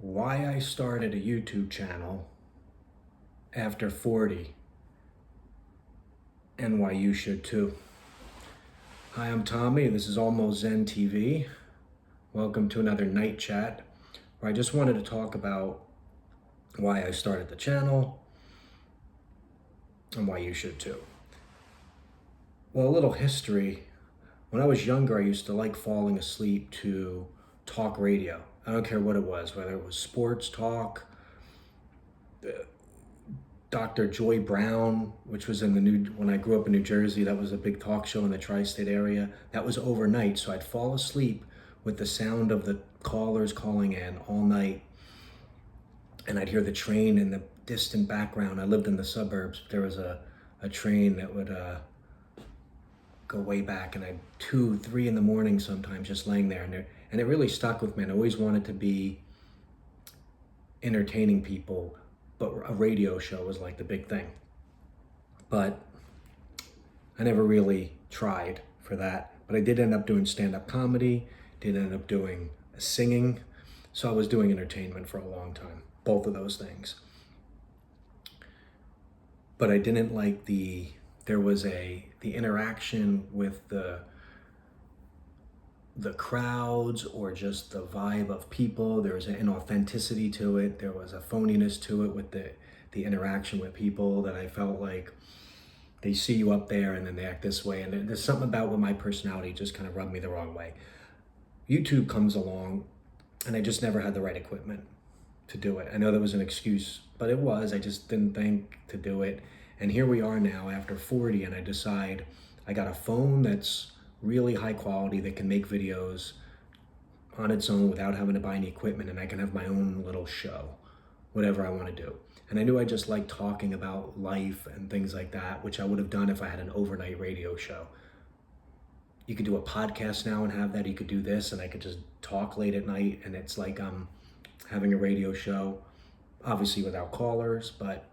Why I started a YouTube channel after 40 and why you should too. Hi, I'm Tommy. This is Almost Zen TV. Welcome to another night chat where I just wanted to talk about why I started the channel and why you should too. Well, a little history. When I was younger, I used to like falling asleep to talk radio. I don't care what it was, whether it was sports talk, Dr. Joy Brown, which was in when I grew up in New Jersey, that was a big talk show in the tri-state area. That was overnight, so I'd fall asleep with the sound of the callers calling in all night. And I'd hear the train in the distant background. I lived in the suburbs. There was a train that would go way back, and I'd 2, 3 in the morning sometimes just laying there. And it really stuck with me. And I always wanted to be entertaining people, but a radio show was like the big thing. But I never really tried for that. But I did end up doing stand-up comedy, did end up doing singing. So I was doing entertainment for a long time, both of those things. But I didn't like the interaction with the crowds or just the vibe of people. There was an authenticity to it. There was a phoniness to it with the interaction with people that I felt like they see you up there and then they act this way. And there's something about with my personality just kind of rubbed me the wrong way. YouTube comes along and I just never had the right equipment to do it. I know that was an excuse, but it was. I just didn't think to do it. And here we are now after 40 and I decide I got a phone that's really high quality that can make videos on its own without having to buy any equipment, and I can have my own little show, whatever I want to do. And I knew I just liked talking about life and things like that, which I would have done if I had an overnight radio show. You could do a podcast now and have that. You could do this and I could just talk late at night and it's like I'm having a radio show, obviously without callers, but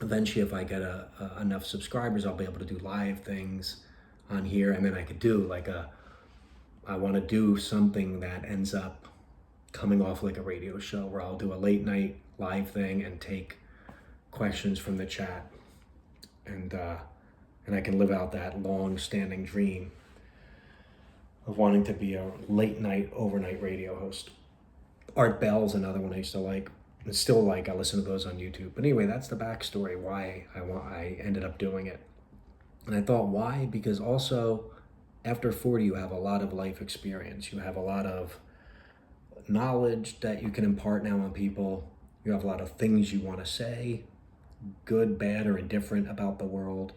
eventually if I get enough subscribers, I'll be able to do live things on here. And then I could do I want to do something that ends up coming off like a radio show where I'll do a late night live thing and take questions from the chat. And I can live out that long standing dream of wanting to be a late night, overnight radio host. Art Bell's another one I used to like. And still like, I listen to those on YouTube. But anyway, that's the backstory why I ended up doing it. And I thought, why? Because also after 40, you have a lot of life experience. You have a lot of knowledge that you can impart now on people. You have a lot of things you want to say, good, bad, or indifferent about the world.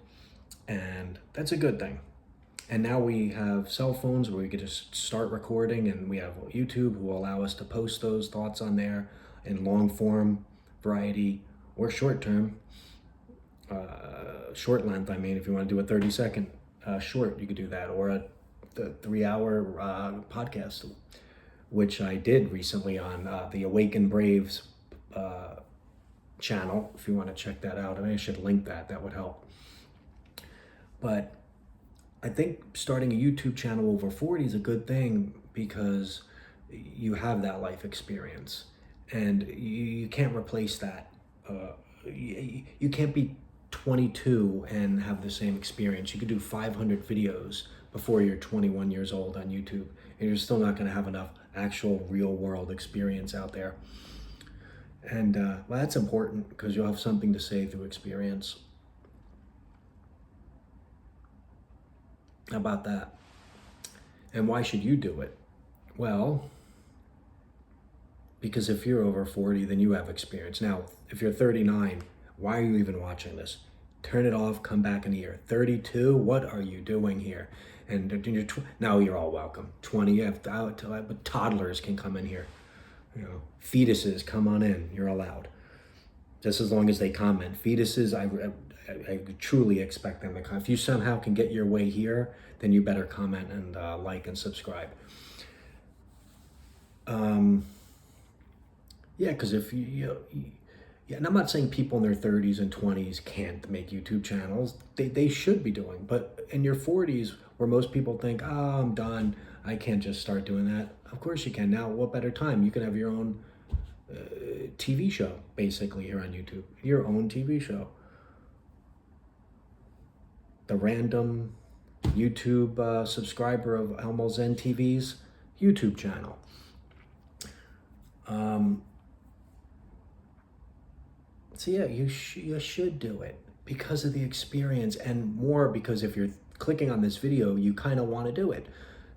And that's a good thing. And now we have cell phones where we could just start recording, and we have YouTube who will allow us to post those thoughts on there in long form variety or short term. Short length, I mean, if you want to do a 30-second short, you could do that, or the 3-hour podcast, which I did recently on the Awaken Braves channel. If you want to check that out, I mean, I should link that. That would help. But I think starting a YouTube channel over 40 is a good thing because you have that life experience, and you can't replace that. You can't be 22 and have the same experience. You could do 500 videos before you're 21 years old on YouTube, and you're still not going to have enough actual real world experience out there. And well, that's important because you'll have something to say through experience. How about that? And why should you do it? Well, because if you're over 40, then you have experience. Now, if you're 39, why are you even watching this? Turn it off, come back in a year. 32, what are you doing here? And now you're all welcome. 20, toddlers can come in here. You know, fetuses, come on in, you're allowed. Just as long as they comment. Fetuses, I truly expect them to comment. If you somehow can get your way here, then you better comment and like and subscribe. Yeah, because if yeah, and I'm not saying people in their 30s and 20s can't make YouTube channels. They should be doing. But in your 40s, where most people think, oh, I'm done, I can't just start doing that. Of course you can. Now, what better time? You can have your own TV show, basically, here on YouTube. Your own TV show. The random YouTube subscriber of Elmo Zen TV's YouTube channel. So yeah, you should do it because of the experience, and more because if you're clicking on this video, you kind of want to do it.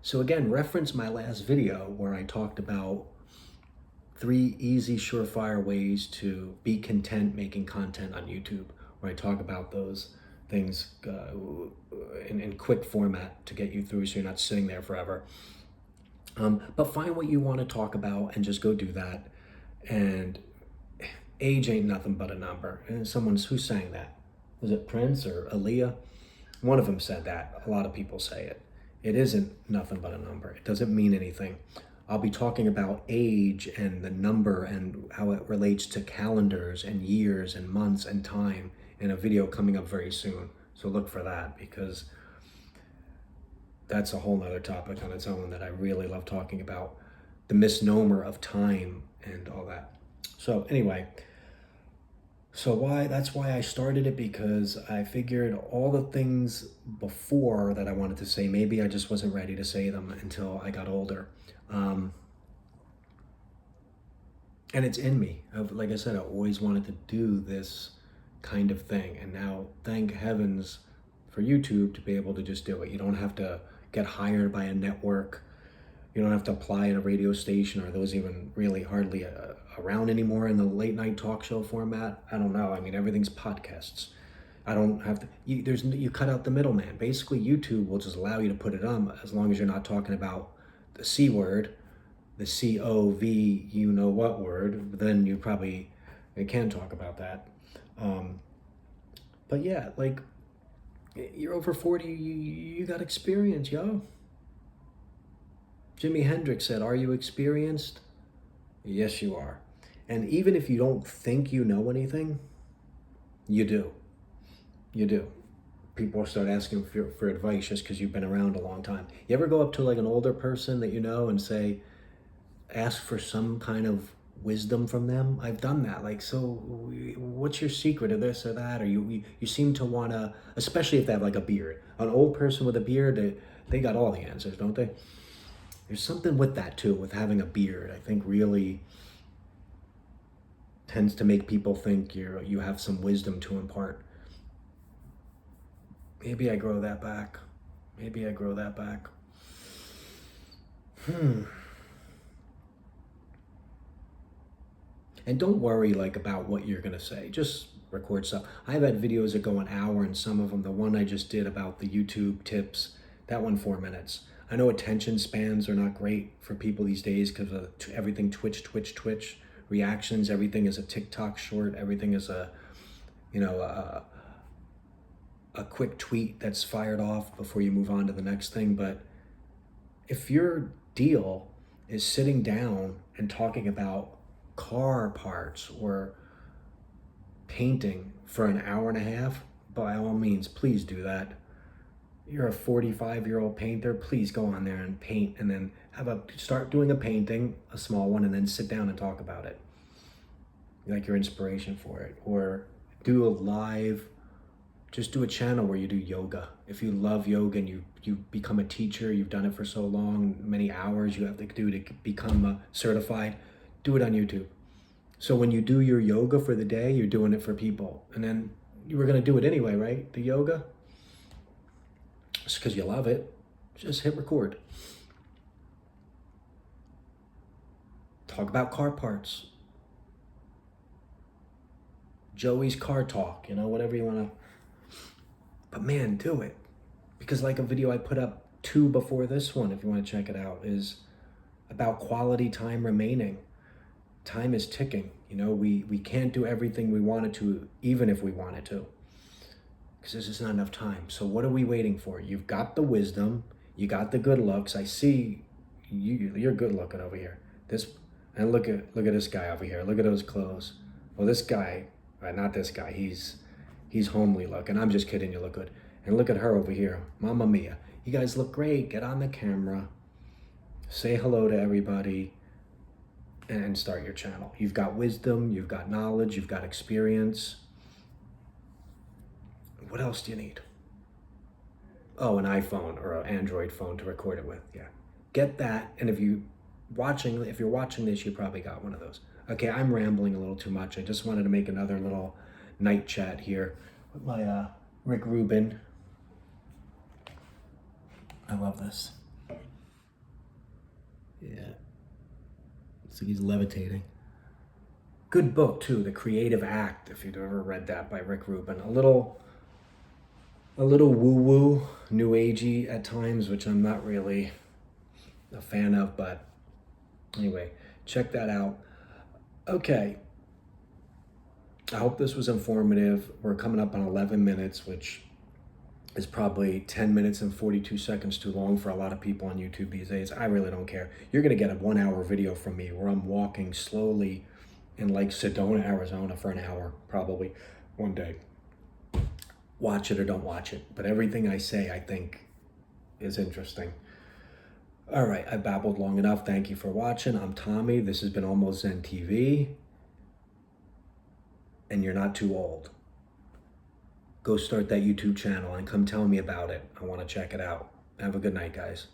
So again, reference my last video where I talked about 3 easy, surefire ways to be content making content on YouTube, where I talk about those things in quick format to get you through so you're not sitting there forever. But find what you want to talk about and just go do that. And age ain't nothing but a number. And who sang that? Was it Prince or Aaliyah? One of them said that. A lot of people say it. It isn't nothing but a number. It doesn't mean anything. I'll be talking about age and the number and how it relates to calendars and years and months and time in a video coming up very soon. So look for that, because that's a whole nother topic on its own that I really love talking about. The misnomer of time and all that. So anyway, that's why I started it, because I figured all the things before that I wanted to say, maybe I just wasn't ready to say them until I got older. And it's in me. Like I said, I always wanted to do this kind of thing. And now, thank heavens for YouTube to be able to just do it. You don't have to get hired by a network. You don't have to apply at a radio station, or those even really hardly around anymore in the late night talk show format. I don't know. I mean, everything's podcasts. I don't have to, you cut out the middleman. Basically, YouTube will just allow you to put it on as long as you're not talking about the C word, the C-O-V, you know what word, then you can talk about that. But yeah, like, you're over 40, you got experience, yo. Jimi Hendrix said, "Are you experienced?" Yes, you are. And even if you don't think you know anything, you do. You do. People start asking for advice just because you've been around a long time. You ever go up to like an older person that you know and ask for some kind of wisdom from them? I've done that. Like, so what's your secret of this or that? Or you seem to want to, especially if they have like a beard. An old person with a beard, they got all the answers, don't they? There's something with that too, with having a beard. I think really tends to make people think you have some wisdom to impart. Maybe I grow that back. And don't worry about what you're gonna say. Just record stuff. I've had videos that go an hour, and some of them, the one I just did about the YouTube tips, that one 4 minutes. I know attention spans are not great for people these days because of everything Twitch, reactions, everything is a TikTok short, everything is a quick tweet that's fired off before you move on to the next thing. But if your deal is sitting down and talking about car parts or painting for an hour and a half, by all means, please do that. You're a 45-year-old painter, please go on there and paint, and then start doing a painting, a small one, and then sit down and talk about it, like your inspiration for it. Or do just do a channel where you do yoga. If you love yoga and you become a teacher, you've done it for so long, many hours you have to do to become certified, do it on YouTube. So when you do your yoga for the day, you're doing it for people. And then you were gonna do it anyway, right? The yoga? Just because you love it, just hit record. Talk about car parts. Joey's car talk, whatever you want to. But man, do it. Because like a video I put up 2 before this one, if you want to check it out, is about quality time remaining. Time is ticking. We can't do everything we wanted to, even if we wanted to, because there's just not enough time. So what are we waiting for? You've got the wisdom, you got the good looks. I see you're good looking over here. And look at this guy over here. Look at those clothes. Well, this guy, not this guy. He's homely looking. I'm just kidding. You look good. And look at her over here. Mamma mia. You guys look great. Get on the camera. Say hello to everybody. and start your channel. You've got wisdom, you've got knowledge, you've got experience. What else do you need? Oh, an iPhone or an Android phone to record it with. Yeah, get that. And if you're watching this, you probably got one of those. Okay, I'm rambling a little too much. I just wanted to make another little night chat here with my Rick Rubin. I love this. Yeah, so he's levitating. Good book too, The Creative Act. If you've ever read that by Rick Rubin, a little woo-woo, new agey at times, which I'm not really a fan of, but anyway, check that out. Okay, I hope this was informative. We're coming up on 11 minutes, which is probably 10 minutes and 42 seconds too long for a lot of people on YouTube these days. I really don't care. You're gonna get a 1-hour video from me where I'm walking slowly in like Sedona, Arizona for an hour, probably one day. Watch it or don't watch it, but everything I say, I think, is interesting. All right, I babbled long enough. Thank you for watching. I'm Tommy. This has been Almost Zen TV, and you're not too old. Go start that YouTube channel and come tell me about it. I want to check it out. Have a good night, guys.